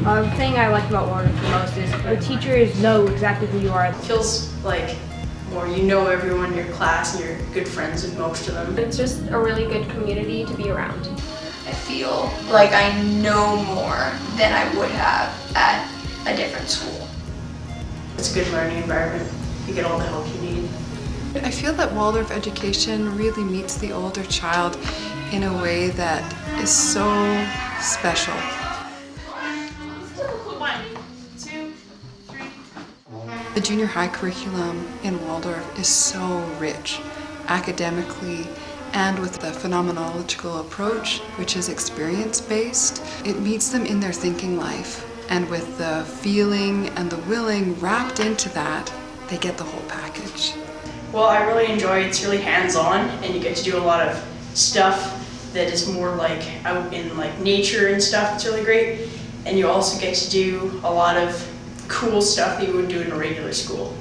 The thing I like about Waldorf the most is the teachers know exactly who you are. It feels like more you know everyone in your class and you're good friends with most of them. It's just a really good community to be around. I feel like I know more than I would have at a different school. It's a good learning environment. You get all the help you need. I feel that Waldorf education really meets the older child in a way that is so special. The junior high curriculum in Waldorf is so rich, academically and with the phenomenological approach, which is experience-based. It meets them in their thinking life, and with the feeling and the willing wrapped into that, they get the whole package. Well, I really enjoy it. It's really hands-on, and you get to do a lot of stuff that is more like out in like nature and stuff. It's really great, and you also get to do a lot of cool stuff that you wouldn't do in a regular school.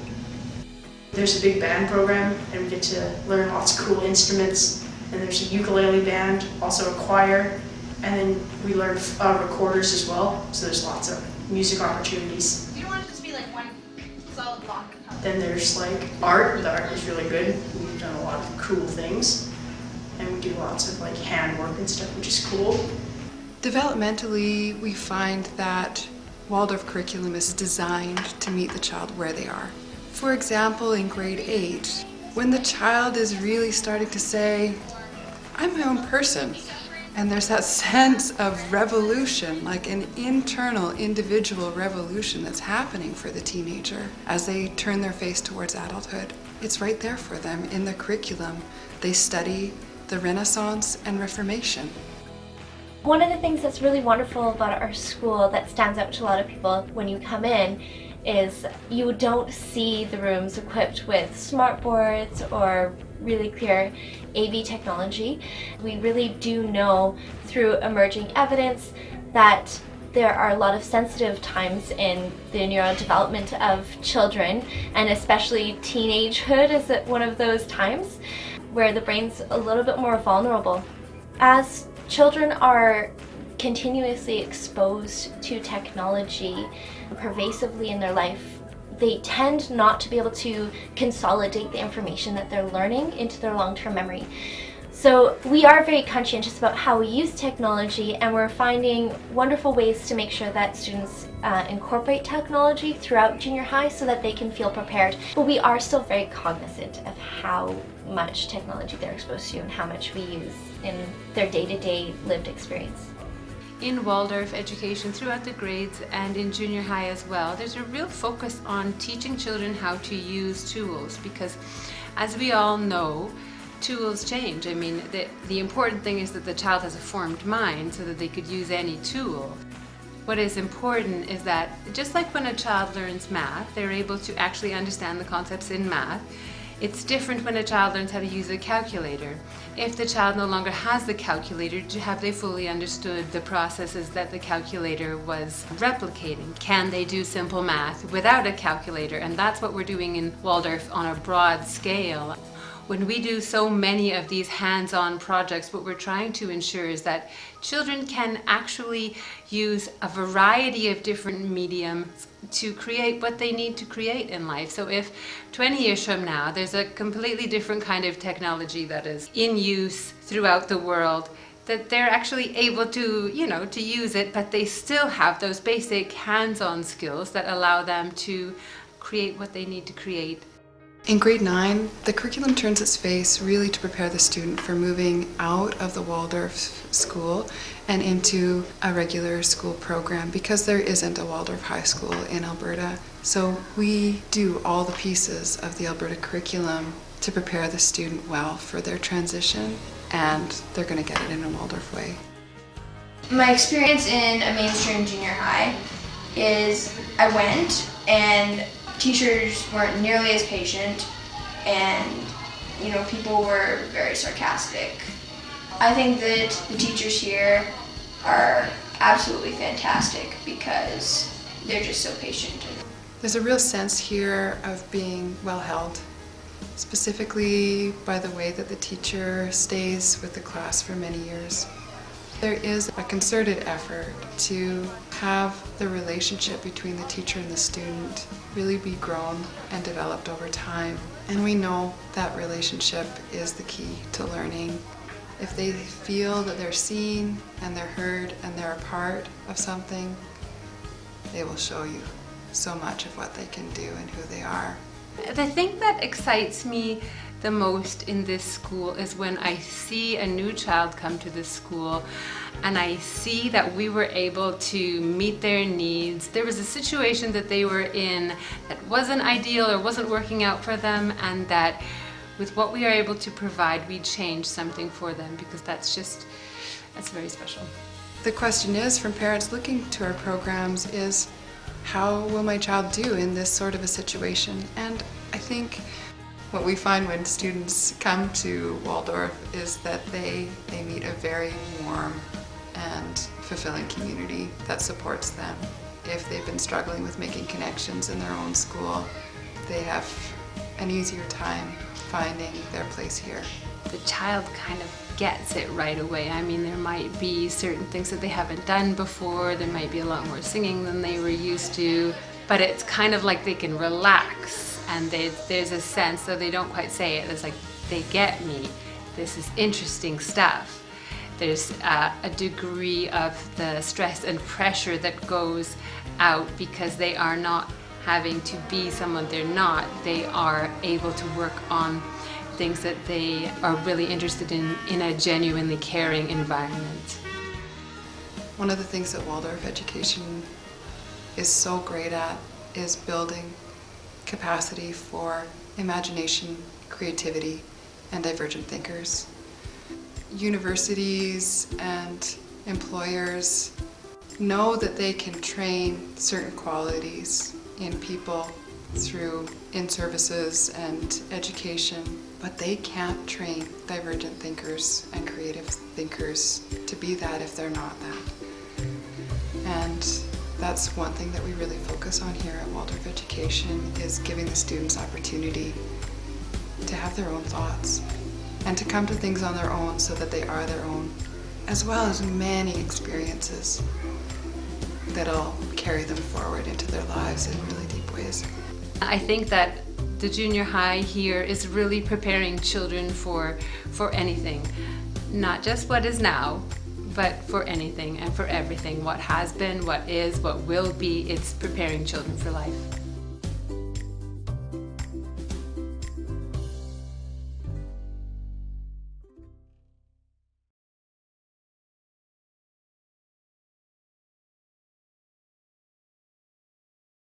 There's a big band program, and we get to learn lots of cool instruments. And there's a ukulele band, also a choir, and then we learn recorders as well. So there's lots of music opportunities. You don't want it to just be like one solid block. Then there's like art. The art is really good. We've done a lot of cool things, and we do lots of like handwork and stuff, which is cool. Developmentally, we find that Waldorf curriculum is designed to meet the child where they are. For example, in grade 8, when the child is really starting to say, I'm my own person, and there's that sense of revolution, like an internal individual revolution that's happening for the teenager as they turn their face towards adulthood. It's right there for them in the curriculum. They study the Renaissance and Reformation. One of the things that's really wonderful about our school that stands out to a lot of people when you come in is you don't see the rooms equipped with smart boards or really clear AV technology. We really do know through emerging evidence that there are a lot of sensitive times in the neurodevelopment of children, and especially teenagehood is one of those times where the brain's a little bit more vulnerable. As children are continuously exposed to technology pervasively in their life, they tend not to be able to consolidate the information that they're learning into their long-term memory. So we are very conscientious about how we use technology, and we're finding wonderful ways to make sure that students incorporate technology throughout junior high so that they can feel prepared. But we are still very cognizant of how much technology they're exposed to and how much we use in their day-to-day lived experience. In Waldorf education throughout the grades and in junior high as well, there's a real focus on teaching children how to use tools, because as we all know, tools change. I mean, the important thing is that the child has a formed mind so that they could use any tool. What is important is that just like when a child learns math, they're able to actually understand the concepts in math. It's different when a child learns how to use a calculator. If the child no longer has the calculator, have they fully understood the processes that the calculator was replicating? Can they do simple math without a calculator? And that's what we're doing in Waldorf on a broad scale. When we do so many of these hands-on projects, what we're trying to ensure is that children can actually use a variety of different mediums to create what they need to create in life. So if 20 years from now there's a completely different kind of technology that is in use throughout the world, that they're actually able to, to use it, but they still have those basic hands-on skills that allow them to create what they need to create. In grade 9, the curriculum turns its face really to prepare the student for moving out of the Waldorf school and into a regular school program, because there isn't a Waldorf high school in Alberta. So we do all the pieces of the Alberta curriculum to prepare the student well for their transition, and they're going to get it in a Waldorf way. My experience in a mainstream junior high is I went and teachers weren't nearly as patient, and people were very sarcastic. I think that the teachers here are absolutely fantastic because they're just so patient. There's a real sense here of being well held, specifically by the way that the teacher stays with the class for many years. There is a concerted effort to have the relationship between the teacher and the student really be grown and developed over time. And we know that relationship is the key to learning. If they feel that they're seen and they're heard and they're a part of something, they will show you so much of what they can do and who they are. The thing that excites me the most in this school is when I see a new child come to this school and I see that we were able to meet their needs. There was a situation that they were in that wasn't ideal or wasn't working out for them, and that with what we are able to provide, we change something for them, because that's very special. The question is, from parents looking to our programs, is how will my child do in this sort of a situation? And I think what we find when students come to Waldorf is that they meet a very warm and fulfilling community that supports them. If they've been struggling with making connections in their own school, they have an easier time finding their place here. The child kind of gets it right away. I mean, there might be certain things that they haven't done before, there might be a lot more singing than they were used to, but it's kind of like they can relax, and there's a sense, though they don't quite say it, it's like, they get me, this is interesting stuff. There's a degree of the stress and pressure that goes out because they are not having to be someone they're not. They are able to work on things that they are really interested in a genuinely caring environment. One of the things that Waldorf education is so great at is building capacity for imagination, creativity, and divergent thinkers. Universities and employers know that they can train certain qualities in people through in-services and education, but they can't train divergent thinkers and creative thinkers to be that if they're not that. And that's one thing that we really focus on here at Waldorf Education, is giving the students opportunity to have their own thoughts and to come to things on their own so that they are their own, as well as many experiences that'll carry them forward into their lives in really deep ways. I think that the junior high here is really preparing children for anything, not just what is now, but for anything and for everything. What has been, what is, what will be, it's preparing children for life.